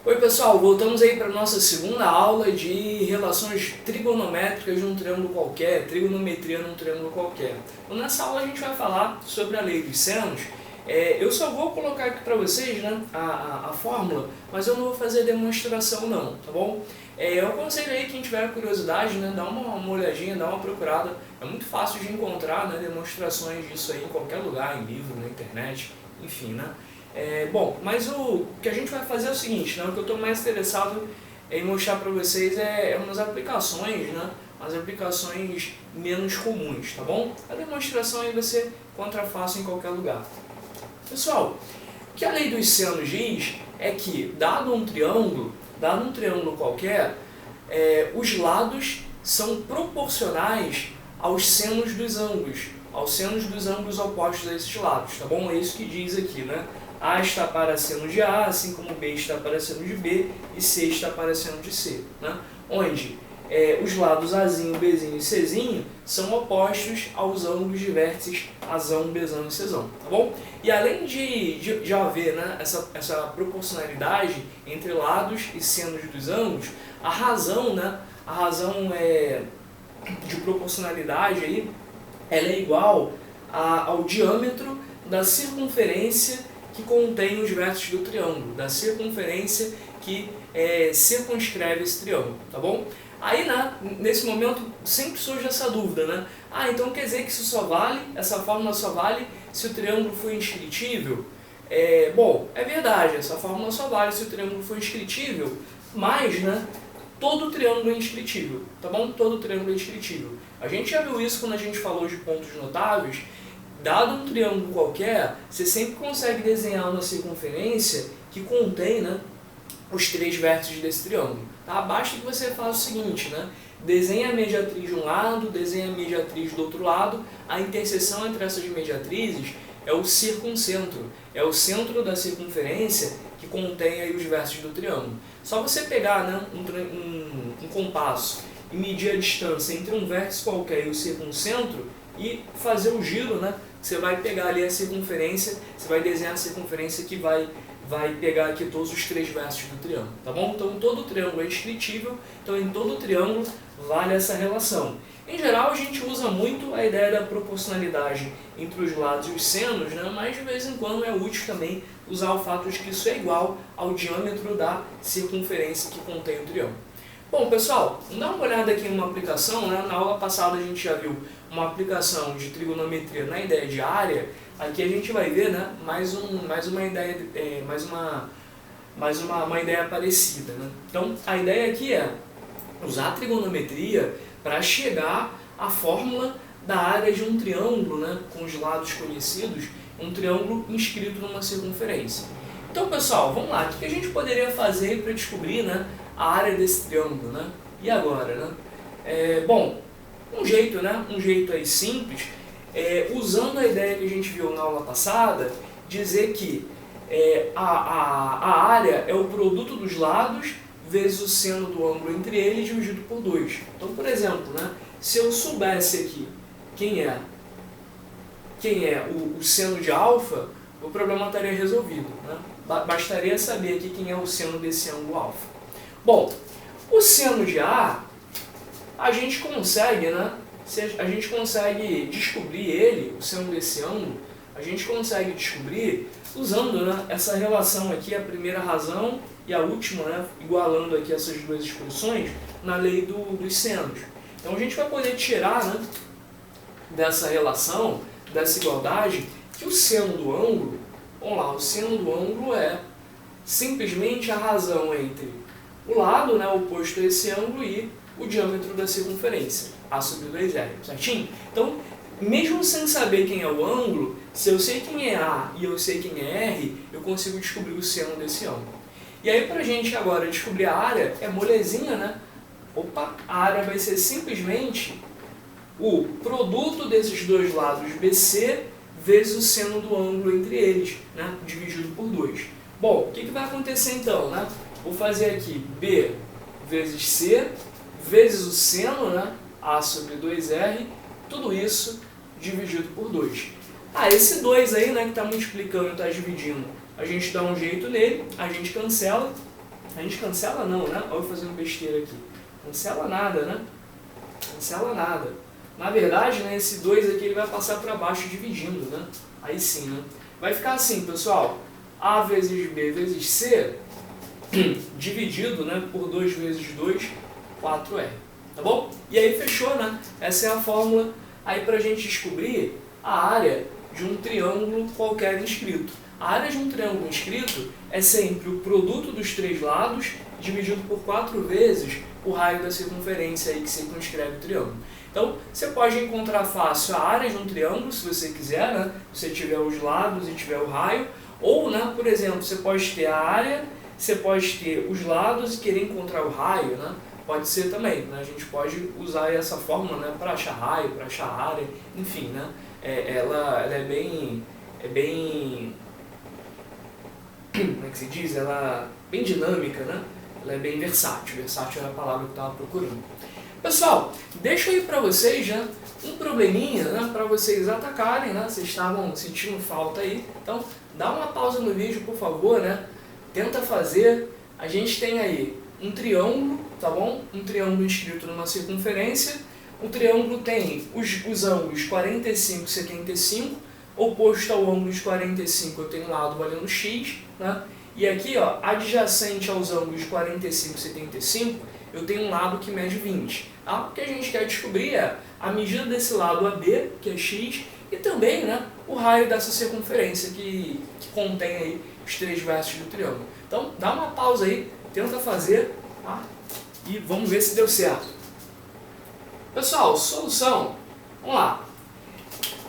Oi pessoal, voltamos aí para a nossa segunda aula de relações trigonométricas de um triângulo qualquer, trigonometria num triângulo qualquer. Então, nessa aula a gente vai falar sobre a lei dos senos. Eu só vou colocar aqui para vocês, né, a fórmula, mas eu não vou fazer demonstração não, tá bom? Eu aconselho aí quem tiver curiosidade, né, dá uma olhadinha, dá uma procurada. É muito fácil de encontrar, né, demonstrações disso aí em qualquer lugar, em livro, na internet, enfim, né? Bom, mas o que a gente vai fazer é o seguinte, né, o que eu estou mais interessado em mostrar para vocês é umas aplicações, né, umas aplicações menos comuns, tá bom? A demonstração aí você encontra fácil em qualquer lugar. Pessoal, o que a lei dos senos diz é que, dado um triângulo qualquer, os lados são proporcionais aos senos dos ângulos opostos a esses lados, tá bom? É isso que diz aqui, né? A está para seno de A, assim como B está para seno de B e C está para seno de C, né? Onde os lados Azinho, Bzinho e Czinho são opostos aos ângulos de vértices Azão, Bzão e Czão, tá bom? E além de haver, né, essa proporcionalidade entre lados e senos dos ângulos, a razão de proporcionalidade aí, ela é igual ao diâmetro da circunferência que contém os vértices do triângulo, da circunferência que circunscreve esse triângulo, tá bom? Aí, né, nesse momento, sempre surge essa dúvida, né? Então quer dizer que essa fórmula só vale se o triângulo for inscritível? Bom, é verdade, essa fórmula só vale se o triângulo for inscritível, mas, né, todo triângulo é inscritível, tá bom? Todo triângulo é inscritível. A gente já viu isso quando a gente falou de pontos notáveis. Dado um triângulo qualquer, você sempre consegue desenhar uma circunferência que contém, né, os três vértices desse triângulo. Tá? Basta que você faça o seguinte, né? Desenha a mediatriz de um lado, desenha a mediatriz do outro lado, a interseção entre essas mediatrizes é o circuncentro, é o centro da circunferência que contém aí os vértices do triângulo. Só você pegar, né, um compasso e medir a distância entre um vértice qualquer e o circuncentro e fazer o giro, né? Você vai pegar ali a circunferência, você vai desenhar a circunferência que vai pegar aqui todos os três vértices do triângulo, tá bom? Então todo triângulo é inscritível, então em todo triângulo vale essa relação. Em geral a gente usa muito a ideia da proporcionalidade entre os lados e os senos, né? Mas de vez em quando é útil também usar o fato de que isso é igual ao diâmetro da circunferência que contém o triângulo. Bom pessoal, dá uma olhada aqui em uma aplicação, né? Na aula passada a gente já viu uma aplicação de trigonometria na ideia de área. Aqui a gente vai ver, né, mais uma ideia parecida, né? Então a ideia aqui é usar a trigonometria para chegar à fórmula da área de um triângulo, né, com os lados conhecidos, um triângulo inscrito numa circunferência. Então pessoal, vamos lá, o que a gente poderia fazer para descobrir, né, a área desse triângulo, né? E agora, né? Bom, um jeito aí simples, usando a ideia que a gente viu na aula passada, dizer que a área é o produto dos lados vezes o seno do ângulo entre eles dividido por 2. Então, por exemplo, né, se eu soubesse aqui quem é o seno de alfa, o problema estaria resolvido, né? Bastaria saber aqui quem é o seno desse ângulo alfa. Bom, o seno de A, a gente consegue, né? A gente consegue descobrir ele, o seno desse ângulo, a gente consegue descobrir usando, né, essa relação aqui, a primeira razão e a última, né, igualando aqui essas duas expressões na lei dos senos. Então a gente vai poder tirar, né, dessa relação, dessa igualdade, que o seno do ângulo, vamos lá, o seno do ângulo é simplesmente a razão entre o lado, né, oposto a esse ângulo e o diâmetro da circunferência, A sobre 2R, certinho? Então, mesmo sem saber quem é o ângulo, se eu sei quem é A e eu sei quem é R, eu consigo descobrir o seno desse ângulo. E aí, pra gente agora descobrir a área, é molezinha, né? A área vai ser simplesmente o produto desses dois lados BC vezes o seno do ângulo entre eles, né, dividido por 2. Bom, o que vai acontecer então, né? Vou fazer aqui B vezes C vezes o seno, né, A sobre 2R, tudo isso dividido por 2. Esse 2 aí, né, que está multiplicando e está dividindo, a gente dá um jeito nele, a gente cancela, A gente cancela não, né? Olha eu fazendo besteira aqui. Cancela nada, né? Cancela nada. Na verdade, né, esse 2 aqui ele vai passar para baixo dividindo, né? Aí sim, né? Vai ficar assim, pessoal. A vezes B vezes C dividido, né, por 2 vezes 2, 4R. Tá bom? E aí fechou, né? Essa é a fórmula aí para a gente descobrir a área de um triângulo qualquer inscrito. A área de um triângulo inscrito é sempre o produto dos três lados dividido por 4 vezes o raio da circunferência aí que circunscreve o triângulo. Então, você pode encontrar fácil a área de um triângulo, se você quiser, né? Se você tiver os lados e tiver o raio. Ou, né, por exemplo, você pode ter a área, você pode ter os lados e querer encontrar o raio, né? Pode ser também, né? A gente pode usar essa fórmula, né, para achar raio, para achar área, enfim, né? Ela é bem, como é que se diz? Ela é bem dinâmica, né? Ela é bem versátil. Versátil era a palavra que eu estava procurando. Pessoal, deixa aí para vocês, né, um probleminha, né, para vocês atacarem, né? Vocês estavam sentindo falta aí. Então, dá uma pausa no vídeo, por favor, né? Tenta fazer. A gente tem aí um triângulo, tá bom? Um triângulo inscrito numa circunferência. O triângulo tem os ângulos 45 e 75. Oposto ao ângulo de 45 eu tenho um lado valendo x, né? E aqui, ó, adjacente aos ângulos de 45 e 75, eu tenho um lado que mede 20. Tá? O que a gente quer descobrir é a medida desse lado AB, que é x, e também, né, o raio dessa circunferência que contém aí os três versos do triângulo. Então, dá uma pausa aí, tenta fazer, tá? E vamos ver se deu certo. Pessoal, solução, vamos lá.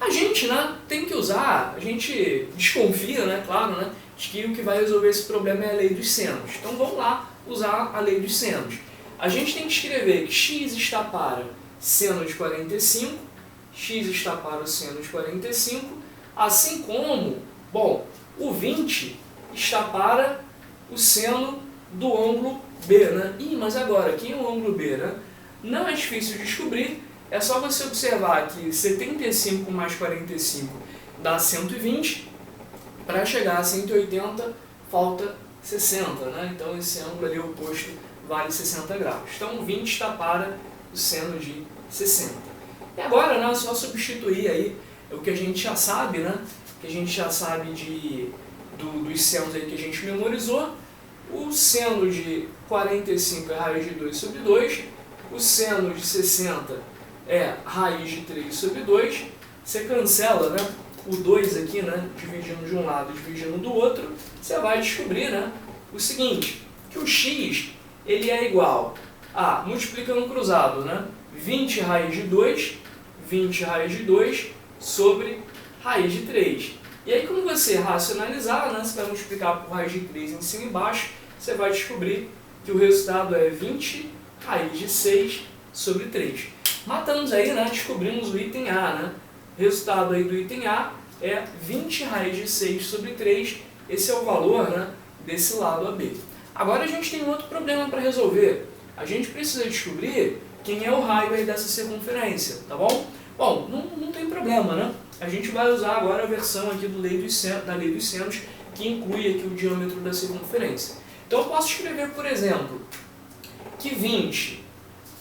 A gente, né, tem que usar, a gente desconfia, né, claro, né, de que o que vai resolver esse problema é a lei dos senos. Então vamos lá usar a lei dos senos. A gente tem que escrever que x está para seno de 45, x está para o seno de 45, assim como, bom, o 20 está para o seno do ângulo B, né? Ih, mas agora, aqui é o ângulo B, né? Não é difícil de descobrir. É só você observar que 75 mais 45 dá 120, para chegar a 180 falta 60, né? Então esse ângulo ali oposto vale 60 graus. Então 20 está para o seno de 60. E agora, né, é só substituir aí o que a gente já sabe, né? Que a gente já sabe dos senos aí que a gente memorizou. O seno de 45 é raiz de 2 sobre 2, o seno de 60 é raiz de 3 sobre 2, você cancela, né, o 2 aqui, né, dividindo de um lado e dividindo do outro, você vai descobrir, né, o seguinte, que o x ele é igual a, multiplicando cruzado, né, 20 raiz de 2, 20 raiz de 2 sobre raiz de 3. E aí, quando você racionalizar, né, você vai multiplicar por raiz de 3 em cima e embaixo, você vai descobrir que o resultado é 20 raiz de 6 sobre 3. Matamos aí, né, descobrimos o item A, né? Resultado aí do item A é 20 raiz de 6 sobre 3. Esse é o valor, né, desse lado AB. Agora a gente tem um outro problema para resolver. A gente precisa descobrir quem é o raio aí dessa circunferência, tá bom? Bom, não tem problema, né? A gente vai usar agora a versão aqui da lei dos senos, que inclui aqui o diâmetro da circunferência. Então eu posso escrever, por exemplo, que 20,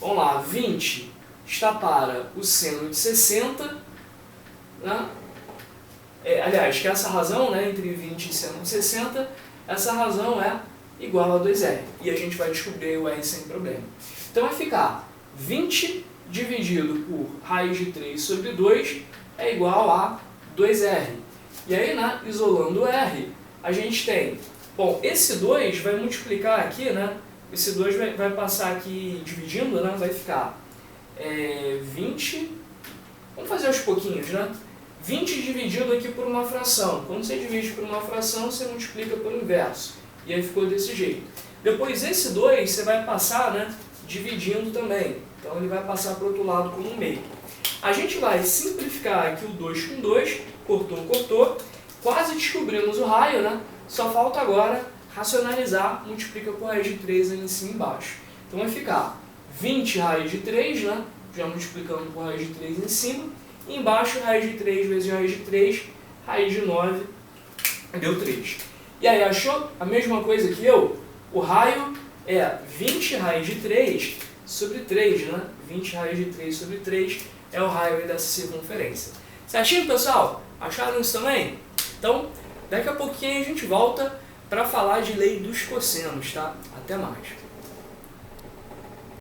vamos lá, 20 está para o seno de 60, né? Aliás, que essa razão, né, entre 20 e seno de 60, essa razão é igual a 2R. E a gente vai descobrir o R sem problema. Então vai ficar 20 dividido por raiz de 3 sobre 2 é igual a 2R. E aí, né, isolando o R, a gente tem, bom, esse 2 vai multiplicar aqui, né, esse 2 vai passar aqui dividindo, né, vai ficar 20, vamos fazer aos pouquinhos, né? 20 dividido aqui por uma fração. Quando você divide por uma fração, você multiplica pelo inverso. E aí ficou desse jeito. Depois esse 2 você vai passar, né, dividindo também. Então ele vai passar para o outro lado como um meio. A gente vai simplificar aqui o 2 com 2, cortou. Quase descobrimos o raio, né? Só falta agora racionalizar, multiplica por raiz de 3 ali em cima e embaixo. Então vai ficar 20 raiz de 3, né? Já multiplicando por raiz de 3 em cima. E embaixo, raiz de 3 vezes raiz de 3, raiz de 9, deu 3. E aí, achou a mesma coisa que eu? O raio é 20 raios de 3 sobre 3, né? 20 raios de 3 sobre 3 é o raio aí dessa circunferência. Certinho, pessoal? Acharam isso também? Então, daqui a pouquinho a gente volta para falar de lei dos cossenos, tá? Até mais!